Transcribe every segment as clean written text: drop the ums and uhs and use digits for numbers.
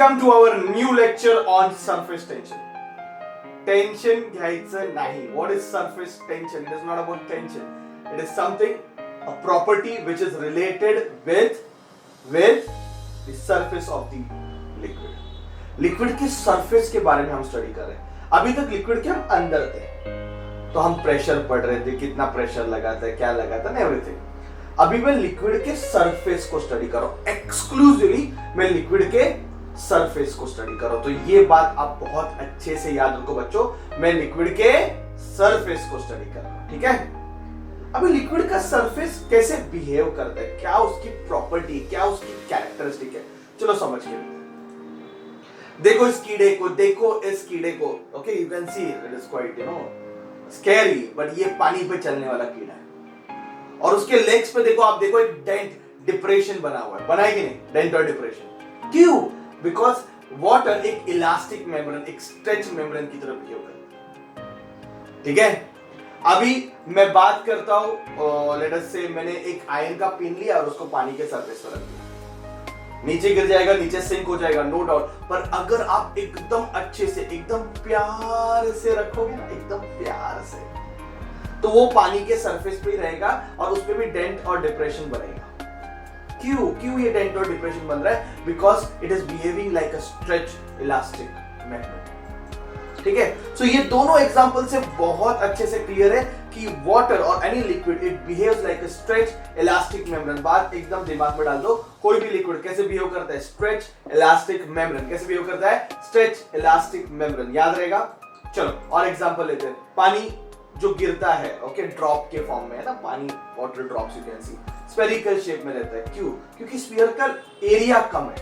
Welcome to our new lecture on surface tension. Tension घ्यायचं नाही. What is surface tension? It is not about tension. It is something, a property which is related with the surface of the liquid. Liquid के surface के बारे में हम study कर रहे हैं. अभी तक liquid के हम अंदर थे, तो हम प्रेशर पढ़ रहे थे, कितना प्रेशर लगाता है, क्या लगाता है, एवरीथिंग. अभी मैं लिक्विड के सरफेस को स्टडी कर रहा हूं. एक्सक्लूसिवली मैं लिक्विड के सरफेस को स्टडी कर रहा हूं. तो ये बात आप बहुत अच्छे से याद रखो बच्चों, मैं लिक्विड के सरफेस को स्टडी कर रहा हूं. ठीक है. अभी लिक्विड का सरफेस कैसे बिहेव करता है, क्या उसकी प्रॉपर्टी, क्या उसकी कैरेक्टरिस्टिक है, चलो समझ के देखो इस कीड़े को, देखो इस कीड़े को. Okay, you can see it is quite scary, but ये पानी पे चलने वाला कीड़ा है. और उसके लेग्स पे देखो, आप देखो एक डेंट, डिप्रेशन बना हुआ है. बना है कि नहीं, डेंट और डिप्रेशन. क्यों? बिकॉज वाटर एक इलास्टिक मेम्ब्रेन, एक स्ट्रेच मेम्ब्रेन की तरह बिहेव करता है. ठीक है. अभी मैं बात करता हूं, लेट अस से मैंने एक आयरन का पिन लिया और उसको पानी के सरफेस पर रख दिया. नीचे गिर जाएगा, नीचे सिंक हो जाएगा, नो डाउट. पर अगर आप एकदम अच्छे से, एकदम प्यार से रखोगे ना, एकदम प्यार से, तो वो पानी के सरफेस पे ही रहेगा और उस पे भी डेंट और डिप्रेशन बनेगा. क्यों ये डेंट और डिप्रेशन बन रहा है? Because it is behaving like a stretch elastic membrane. ठीक है. सो ये दोनों एग्जांपल से बहुत अच्छे से क्लियर है कि वाटर और any liquid it behaves like a stretch elastic membrane. बात एकदम दिमाग में डाल दो. कोई भी लिक्विड कैसे बिहेव करता है? Stretch elastic membrane. कैसे बिहेव करता है? Stretch elastic membrane. याद रहेगा. चलो और एग्जांपल लेते हैं. पानी जो गिरता है, ओके, ड्रॉप के फॉर्म में है ना, पानी, water drops you can see, spherical shape में रहता है. क्यों? क्योंकि स्फीयर का एरिया कम है.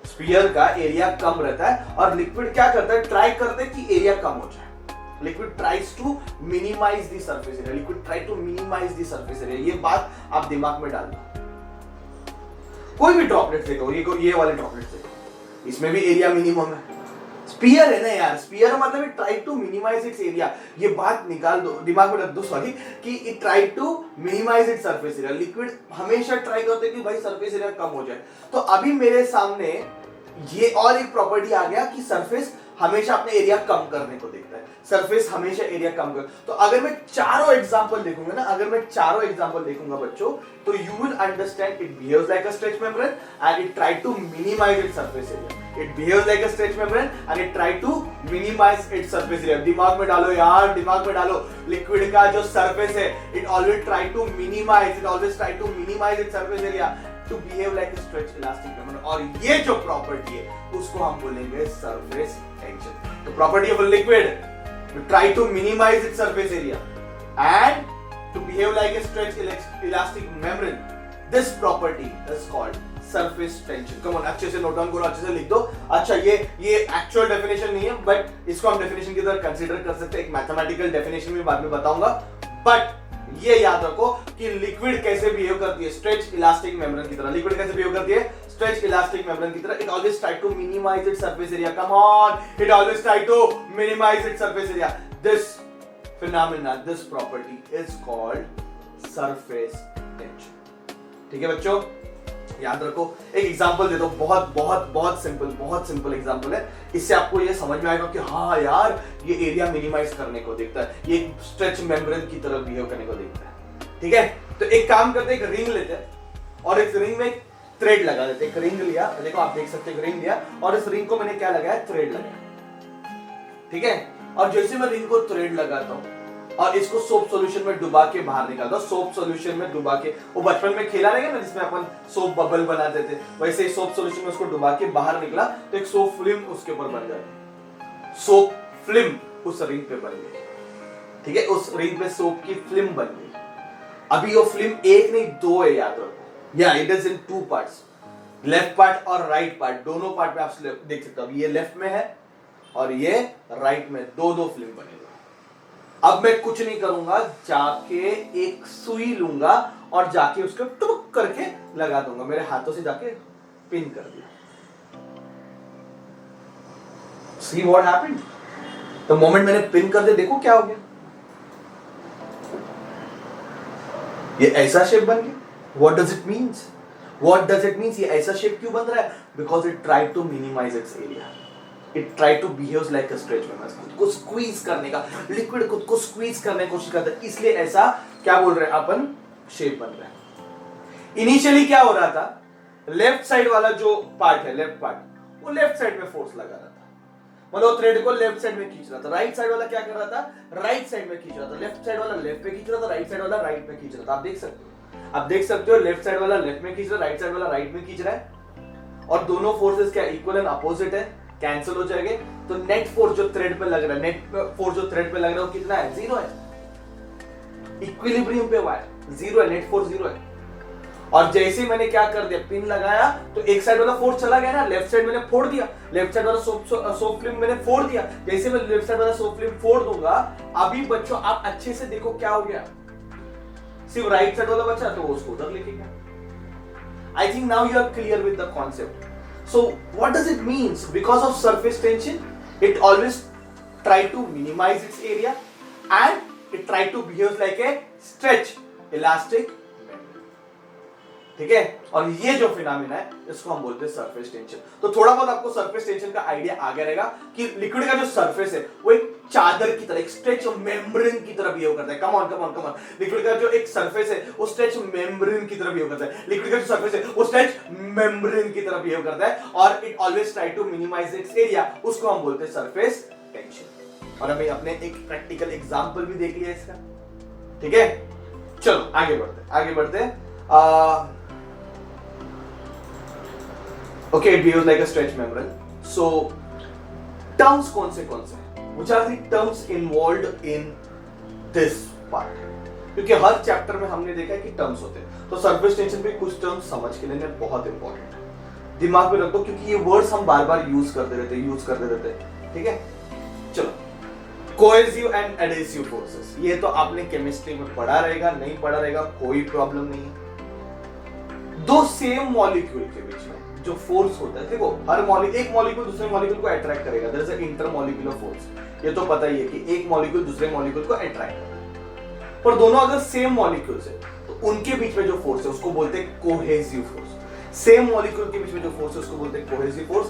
स्फीयर का एरिया कम रहता है और लिक्विड क्या करता है? ट्राई करता है कि एरिया कम हो जाए. Liquid tries to minimize the surface area. Liquid try to minimize the surface area. ये बात आप दिमाग में डाल दो. कोई भी ड्रॉपलेट देखो, ये वाले ड्रॉपलेट देखो, इसमें भी एरिया मिनिमम है. स्फीयर है ना यार. स्फीयर मतलब it try to minimize its area. ये बात निकाल दो, दिमाग में रख दो, सॉरी, कि it try to minimize its surface area. Liquid हमेशा ट्राई करते हैं कि भाई सरफेस एरिया कम हो जाए. तो अभी मेरे सामने ये और एक प्रॉपर्टी आ गया कि सरफेस हमेशा अपने एरिया कम करने को देखता है. सरफेस हमेशा एरिया कम कर. तो अगर मैं चारों एग्जांपल देखूंगा ना, अगर मैं चारों एग्जांपल देखूंगा बच्चों, तो you will understand it behaves like a stretch membrane and it try to minimize its surface area. It behaves like a stretch membrane and it try to minimize its surface area. दिमाग में डालो यार, दिमाग में डालो. Liquid का जो surface है, it always try to minimize, it always try to minimize its surface area to behave like a stretch elastic membrane. और ये जो प्रॉपर्टी है उसको हम बोलेंगे surface tension. The property of a liquid to try to minimize its surface area and to behave like a stretch elastic membrane. This property is called surface tension. Come on, अच्छे से note down करो, अच्छे से लिख दो. अच्छा, ये actual definition नहीं है, बट इसको हम डेफिनेशन की तरह कंसीडर कर सकते हैं. एक मैथमेटिकल डेफिनेशन भी बाद में बताऊंगा. बट ये याद रखो कि लिक्विड कैसे बिहेव करती है? स्ट्रेच इलास्टिक मेम्ब्रेन की तरह. लिक्विड कैसे बिहेव करती है? स्ट्रेच इलास्टिक मेम्ब्रेन की तरह. It always try to minimize its surface area. Come on, it always try to minimize its surface area. This phenomena, this property is called surface tension. ठीक है बच्चों, याद रखो. एक एग्जांपल दे दो, बहुत सिंपल एग्जांपल है. इससे आपको ये समझ में आएगा कि हाँ यार, ये एरिया मिनिमाइज करने को देखता है, ये स्ट्रेच मेम्ब्रेन की तरह बिहेव करने को देखता है. ठीक है. तो एक काम करते हैं, एक रिंग लेते हैं और इस रिंग में एक थ्रेड लगा देते हैं. एक रिंग लिया, देखो आप देख सकते हैं, रिंग लिया और इस रिंग को मैंने क्या लगाया? थ्रेड लगाया. ठीक है. और जैसे मैं रिंग को थ्रेड लगाता हूं और इसको सोप सॉल्यूशन में डुबा के बाहर निकालता हूं. सोप सॉल्यूशन में डुबा के, वो बचपन में खेला रहेगा ना जिसमें अपन सोप बबल बनाते थे, वैसे ही सोप सॉल्यूशन में उसको डुबा के बाहर निकला तो एक सोप फिल्म उसके ऊपर बन जाती. सोप फिल्म उस रिंग पे बन गई. ठीक है. उस रिंग पे सोप की फिल्म बन गई. अभी वो फिल्म एक नहीं दो है, याद रखो. या it is in two parts, left part और राइट पार्ट. दोनों पार्ट में आप देख सकते हो. ये लेफ्ट में है और ये राइट में, दो फिल्म बनेगा. अब मैं कुछ नहीं करूंगा, जाके एक सुई लूंगा और जाके उसको टुक करके लगा दूंगा. मेरे हाथों से जाके पिन कर दिया. See what happened? The moment मैंने पिन कर दिया, देखो क्या हो गया. ये ऐसा शेप बन गया. What does it means? What does it mean? ये ऐसा शेप क्यों बन रहा है? Because it tried to minimize its area. It tried to behave like a stretch membrane. खुद को squeeze करने का, liquid खुद को squeeze करने की कोशिश करता है, इसलिए ऐसा क्या बोल रहे हैं अपन, शेप बन रहा है. इनिशियली क्या हो रहा था, लेफ्ट साइड वाला जो पार्ट है, लेफ्ट पार्ट, वो लेफ्ट साइड में फोर्स लगा रहा था, मतलब थ्रेड को लेफ्ट साइड में खींच रहा था. राइट साइड वाला क्या कर रहा था, राइट साइड में खींच रहा था. लेफ्ट साइड वाला लेफ्ट में खींच रहा था, राइट साइड वाला राइट में खींच रहा था. आप देख सकते हो, आप देख सकते हो लेफ्ट साइड वाला लेफ्ट में खींच रहा है, राइट साइड वाला राइट में खींच रहा है, और दोनों फोर्सेस क्या इक्वल एंड अपोजिट है, कैंसिल हो जाएंगे. तो नेट फोर्स जो थ्रेड पे लग रहा है, नेट फोर्स जो थ्रेड पे लग रहा है वो कितना है, जीरो है. इक्विलिब्रियम पे हुआ है, जीरो है, नेट फोर्स जीरो है. और जैसे मैंने क्या कर दिया, पिन लगाया तो एक साइड वाला फोर्स चला गया ना, लेफ्ट साइड मैंने फोड़ दिया, लेफ्ट साइड वाला सोप फिल्म मैंने फोड़ दिया. जैसे मैं लेफ्ट साइड वाला सोप फिल्म फोड़ दूंगा, अभी बच्चों आप अच्छे से देखो क्या हो गया, सिर्फ राइट साइड वाला बचा तो उसको उधर लेके गया. I think now you are clear with the concept. So what does it means? Because of surface tension, it always try to minimize its area and it try to behave like a stretch elastic. ठीक है, और ये जो phenomena है इसको हम बोलते हैं सरफेस टेंशन. तो थोड़ा बहुत आपको सरफेस टेंशन का आइडिया आ गया रहेगा कि लिक्विड का जो सरफेस है वो एक चादर की तरह, एक स्ट्रेच मेम्ब्रेन की तरह बिहेव करता है. Come on come on come on. Liquid का जो एक सरफेस है वो स्ट्रेच मेम्ब्रेन की तरह बिहेव करता है. लिक्विड का जो सरफेस है वो स्ट्रेच मेम्ब्रेन की तरह बिहेव करता है, और it always try to minimize its area. उसको हम बोलते हैं सरफेस टेंशन. और हमें अपने एक प्रैक्टिकल एग्जांपल भी देख लिया इसका. ठीक है, चलो आगे बढ़ते. Okay, it behaves like a stretch membrane. So, terms कौन से Which are the terms involved in this part? क्योंकि हर चैप्टर में हमने देखा है कि टर्म्स होते हैं, तो सरफेस टेंशन पे कुछ टर्म्स समझ के लेने बहुत इंपॉर्टेंट है. दिमाग में रख दो, क्योंकि ये वर्ड्स हम बार बार यूज करते रहते हैं. ठीक है, चलो. कोहेसिव एंड एडहेसिव फोर्सेस, ये तो आपने केमिस्ट्री में पढ़ा रहेगा, नहीं पढ़ा रहेगा कोई प्रॉब्लम नहीं है. दो सेम मॉलिक्यूल के बीच में जो फोर्स होता है, देखो हर एक मॉलिक्यूल दूसरे मॉलिक्यूल को अट्रैक्ट करेगा. There is a intermolecular force. ये तो पता ही है कि एक मॉलिक्यूल दूसरे मॉलिक्यूल को अट्रैक्ट करेगा. पर दोनों अगर सेम मॉलिक्यूल्स है तो उनके बीच में जो फोर्स है उसको बोलते हैं कोहेसिव फोर्स. सेम मॉलिक्यूल के बीच में जो फोर्स है उसको बोलते हैं कोहेसिव फोर्स.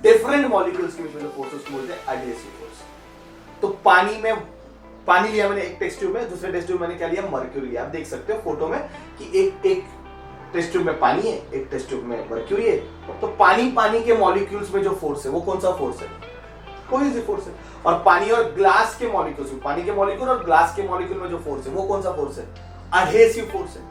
डिफरेंट मॉलिक्यूल्स के बीच में जो फोर्स है उसको बोलते हैं एडहेसिव फोर्स. तो पानी लिया मैंने एक टेस्ट ट्यूब में, दूसरे टेस्ट ट्यूब मैंने क्या लिया, मर्क्यूरी लिया. आप देख सकते हो फोटो में कि एक टेस्ट ट्यूब में पानी है, एक टेस्ट ट्यूब में मर्क्यूरी है. तो पानी के मॉलिक्यूल्स में जो फोर्स है वो कौन सा फोर्स है, कोहेसिव फोर्स है. और पानी और ग्लास के मॉलिक्यूल्स में, पानी के मॉलिक्यूल और ग्लास के मॉलिक्यूल में जो फोर्स है वो कौन सा फोर्स है, एडहेसिव फोर्स है.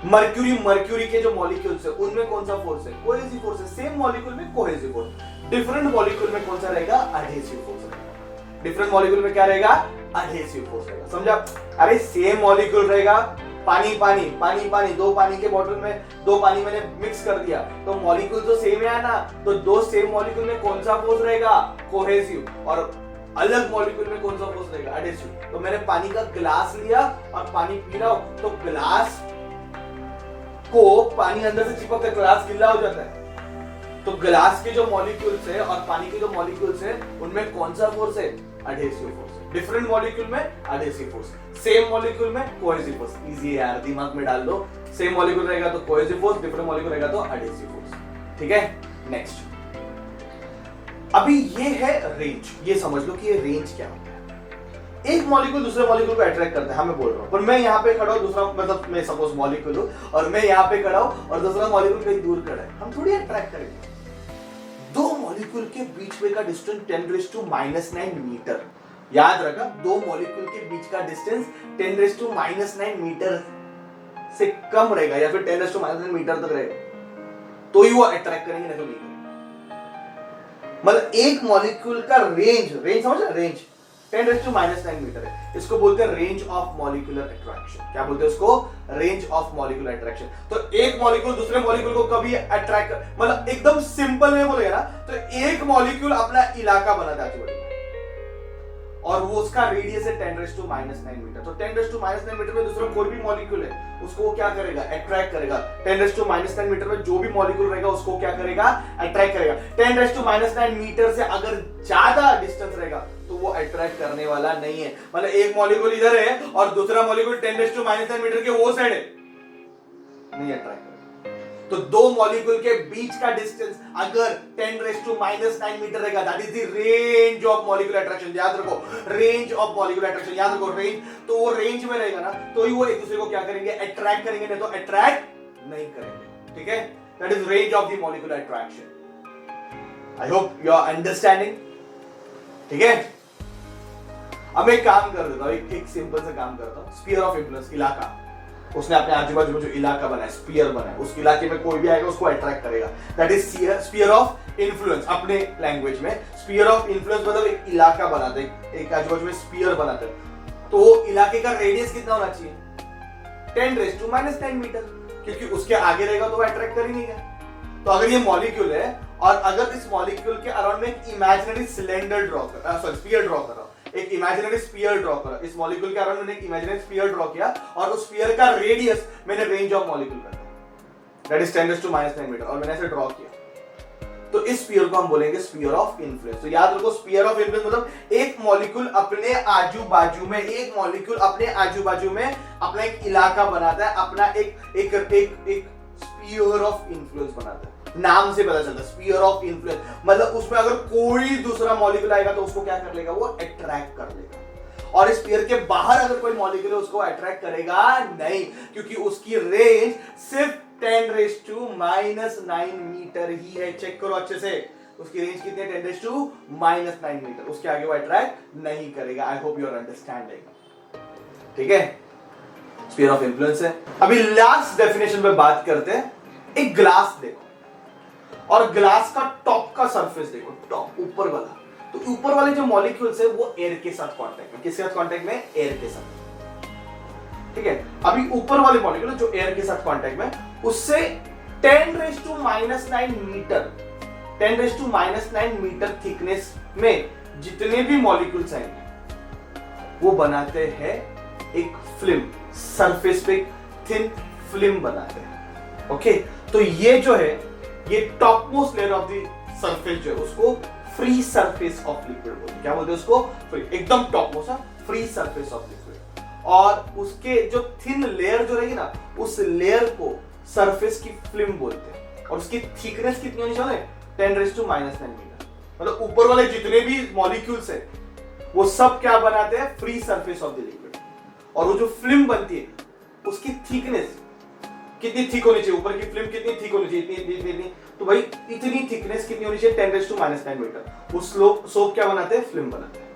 मर्क्यूरी के जो मॉलिक्यूल्स है उनमें कौन सा फोर्स है, कोहेसिव फोर्स है. सेम मॉलिक्यूल में कोहेसिव फोर्स, डिफरेंट मॉलिक्यूल में कौन सा रहेगा, एडहेसिव फोर्स रहेगा. डिफरेंट मॉलिक्यूल में क्या रहेगा, एडहेसिव फोर्स रहेगा. समझा? अरे सेम मॉलिक्यूल रहेगा, पानी, दो पानी के बोतल में दो पानी मैंने मिक्स कर दिया तो मॉलिक्यूल तो सेम है ना, तो दो सेम मॉलिक्यूल में कौन सा फोर्स रहेगा, कोहेसिव. और अलग मॉलिक्यूल में कौन सा फोर्स रहेगा, एडहेसिव. तो मैंने पानी का ग्लास लिया और पानी पी रहा हूं तो ग्लास को पानी अंदर से चिपक कर ग्लास गीला हो जाता है. तो ग्लास के जो मॉलिक्यूल्स है और पानी के जो मॉलिक्यूल्स है उनमें कौन सा फोर्स है, एडहेसिव फोर्स. डिफरेंट मॉलिक्यूल में एडहेसिव फोर्स, सेम मॉलिक्यूल में कोहेसिव फोर्स. इजी है यार, दिमाग में डाल दो. सेम मॉलिक्यूल रहेगा तो कोहेसिव फोर्स, डिफरेंट मॉलिक्यूल रहेगा तो एडहेसिव फोर्स. ठीक है, नेक्स्ट. अभी ये है रेंज. ये समझ लो कि ये रेंज क्या होता है. एक मॉलिक्यूल दूसरे मॉलिक्यूल को अट्रैक्ट करता है, मैं बोल रहा हूं, पर मैं यहां पे खड़ा हूं, दूसरा मतलब मैं सपोज मॉलिक्यूल हूं और मैं यहां पे खड़ा हूं और दूसरा मॉलिक्यूल कहीं दूर खड़ा है, हम थोड़ी अट्रैक्ट करेंगे. दो मॉलिक्यूल के बीच में का डिस्टेंस 10⁻⁹ मीटर. याद रखा, दो मॉलिक्यूल के बीच का डिस्टेंस 10⁻⁹ मीटर से कम रहेगा या फिर 10⁻⁹ मीटर तक रहेगा तो ही वो अट्रैक्ट करेंगे, नहीं तो नहीं. मतलब एक मॉलिक्यूल का रेंज समझ रहे, रेंज 10⁻⁹ मीटर है. इसको बोलते हैं रेंज ऑफ मॉलिक्यूलर अट्रैक्शन. क्या बोलते हैं उसको, रेंज ऑफ मॉलिक्यूलर अट्रैक्शन. तो एक मॉलिक्यूल दूसरे मॉलिक्यूल को कभी अट्रैक्ट, मतलब एकदम सिंपल में बोलेगा ना तो एक मॉलिक्यूल अपना इलाका बनाता है और वो उसका रेडियस है 10⁻⁹ मीटर. तो 10⁻⁹ मीटर में दूसरा कोई भी मॉलिक्यूल है उसको वो क्या करेगा, अट्रैक्ट करेगा. 10⁻⁹ मीटर में जो भी मॉलिक्यूल रहेगा उसको क्या करेगा, अट्रैक्ट करेगा. 10⁻⁹ मीटर से अगर ज्यादा डिस्टेंस रहेगा तो वो अट्रैक्ट करने वाला नहीं है. मतलब एक मॉलिक्यूल इधर है और दूसरा मॉलिक्यूल 10⁻⁷ मीटर के वो साइड है, नहीं अट्रैक्ट करेगा. तो दो मॉलिक्यूल के बीच का डिस्टेंस अगर 10⁻⁹ मीटर रहेगा, that is the range of molecular attraction. याद रखो, रेंज ऑफ मॉलिक्यूलर अट्रैक्शन, याद रखो रेंज, तो वो रेंज में रहेगा ना, तो ही वो एक दूसरे को क्या करेंगे, अट्रैक्ट करेंगे, नहीं तो अट्रैक्ट नहीं करेंगे। ठीक है, that is range of the molecular attraction. I hope you are understanding. ठीक है, अब एक काम कर देता हूं, एक सिंपल सा काम करता हूं। स्फीयर ऑफ इन्फ्लुएंस, इलाका, उसने अपने आजू बाजू में जो इलाका बना है, स्फीयर बना है, उस इलाके में कोई भी आएगा उसको अट्रैक्ट करेगा, that is sphere of influence. अपने लैंग्वेज में स्फीयर ऑफ इन्फ्लुएंस मतलब एक इलाका बनाते हैं, एक आजू बाजू में स्फीयर बनाते हैं, तो वो इलाके का रेडियस कितना होना चाहिए, 10⁻⁹ मीटर, क्योंकि उसके आगे रहेगा तो वो अट्रैक्ट कर ही नहीं गया। तो अगर ये मॉलिक्यूल है और अगर इस मॉलिक्यूल के अराउंड में एक इमेजिनरी सिलेंडर ड्रॉ कर, सॉरी स्फीयर ड्रॉ कर रहा हूं, एक इमेजिनरी स्फीयर ड्रॉ करा, इस मॉलिक्यूल के अराउंड मैंने एक इमेजिनरी स्फीयर ड्रॉ किया और उस स्फीयर का रेडियस मैंने रेंज ऑफ मॉलिक्यूल कर दिया, दैट इज 10⁻⁹ मीटर, और मैंने ऐसे ड्रॉ किया, तो इस स्फीयर को हम बोलेंगे स्फीयर ऑफ इन्फ्लुएंस। तो याद रखो, स्फीयर ऑफ इन्फ्लुएंस मतलब एक मॉलिक्यूल अपने आजू बाजू में, एक मॉलिक्यूल अपने आजू बाजू में अपना एक इलाका बनाता है, अपना एक स्फीयर ऑफ इन्फ्लुएंस बनाता है। नाम से पता चलता है स्फीयर ऑफ इन्फ्लुएंस, मतलब उसमें अगर कोई दूसरा मॉलिक्यूल आएगा तो उसको क्या कर लेगा, वो अट्रैक्ट कर लेगा, और इस स्फीयर के बाहर अगर कोई मॉलिक्यूल है उसको अट्रैक्ट करेगा नहीं, क्योंकि उसकी रेंज सिर्फ 10⁻⁹ मीटर ही है। चेक करो अच्छे से, उसकी रेंज कितनी है, 10⁻⁹ मीटर, उसके आगे वो अट्रैक्ट नहीं करेगा। I hope you are understanding. ठीक है, स्फीयर ऑफ इन्फ्लुएंस है। अभी लास्ट डेफिनेशन पे बात करते हैं। एक ग्लास देखो और ग्लास का टॉप का सरफेस देखो, टॉप ऊपर वाला, तो ऊपर वाले जो मॉलिक्यूल्स है वो एयर के साथ कांटेक्ट में, किसके साथ कांटेक्ट में, एयर के साथ। ठीक है, अभी ऊपर वाले मॉलिक्यूल जो एयर के साथ कांटेक्ट में, उससे 10⁻⁹ मीटर, 10⁻⁹ मीटर थिकनेस में जितने भी मॉलिक्यूल्स आएंगे वो बनाते हैं एक फिल्म, सरफेस पे थिन फिल्म बनाते हैं। ओके, तो ये जो है, ये top most layer of the surface जो है उसको फ्री सरफेस ऑफ लिक्विड बोलते हैं। क्या बोलते हैं उसको, फ्री, एकदम top most free surface of liquid. और उसके जो थिन लेयर जो रहेगी ना, उस लेयर को सरफेस की फिल्म बोलते हैं, और उसकी थिकनेस कितनी होनी चाहिए, 10⁻⁹ मीटर। मतलब ऊपर वाले जितने भी मॉलिक्यूल्स है वो सब क्या बनाते हैं, free surface of the liquid, और वो जो फिल्म बनती है उसकी थिकनेस कितनी थिक होनी चाहिए, ऊपर की फिल्म कितनी थिक होनी चाहिए, इतनी, तो भाई इतनी थिकनेस कितनी होनी चाहिए, 10⁻⁹ मीटर। वो सोप क्या बनाते हैं, फिल्म बनाते हैं।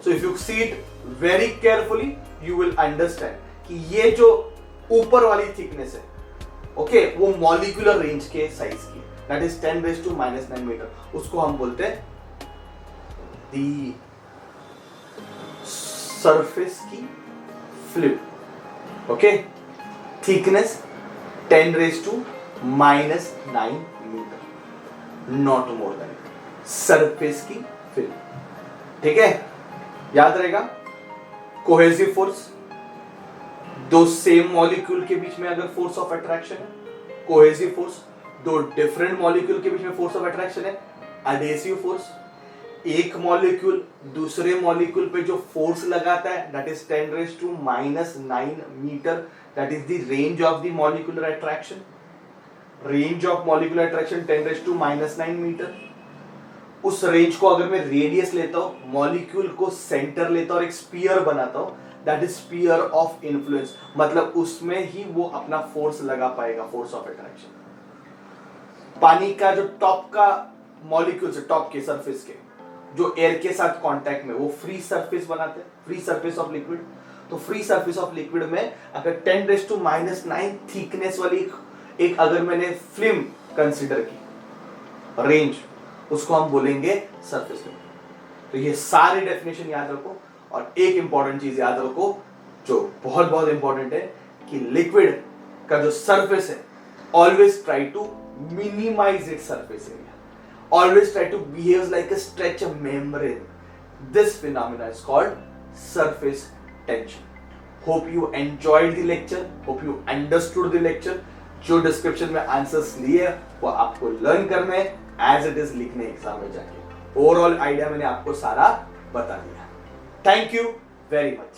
So if you see it very carefully you will understand कि ये जो ऊपर वाली थिकनेस है, ओके, वो मॉलिक्यूलर रेंज के साइज की, दैट इज 10⁻⁹ मीटर, उसको हम बोलते हैं दी सरफेस की film. Okay, thickness 10⁻⁹ meter, not more than, surface की फिल्म। ठीक है, याद रहेगा। कोहेसिव फोर्स, दो सेम मॉलिक्यूल के बीच में अगर फोर्स ऑफ अट्रैक्शन है, कोहेसिव फोर्स, दो डिफरेंट मॉलिक्यूल के बीच में फोर्स ऑफ अट्रैक्शन है, एडहेसिव फोर्स, एक मॉलिक्यूल दूसरे मॉलिक्यूल पे जो फोर्स लगाता है, that is 10⁻⁹ meter, that is the range of the molecular attraction. Range of molecular attraction 10⁻⁹ meter. उस रेंज को अगर मैं रेडियस लेता हूं, मॉलिक्यूल को सेंटर लेता हूं और एक स्फीयर बनाता हूं, that is sphere of influence, मतलब उसमें ही वो अपना फोर्स लगा पाएगा, फोर्स ऑफ अट्रैक्शन। पानी का जो टॉप का मॉलिक्यूल्स है, टॉप के सरफेस के, जो एयर के साथ कांटेक्ट में, वो फ्री सरफेस बनाते हैं, फ्री सरफेस ऑफ लिक्विड। तो फ्री सरफेस ऑफ लिक्विड में अगर 10⁻⁹ थिकनेस वाली एक अगर मैंने फिल्म कंसीडर की, रेंज, उसको हम बोलेंगे सरफेस फिल्म। तो ये सारे डेफिनेशन याद रखो, और एक इंपॉर्टेंट चीज याद रखो जो बहुत बहुत इंपॉर्टेंट है, कि लिक्विड का जो सरफेस है, always try to minimize its surface area, always try to behave like a stretch membrane. This phenomena is called surface tension. Hope you enjoyed the lecture, hope you understood the lecture. जो description में answers लिए वो आपको learn करने as it is लिखने exam में जाके। Overall idea मैंने आपको सारा बता दिया। Thank you very much.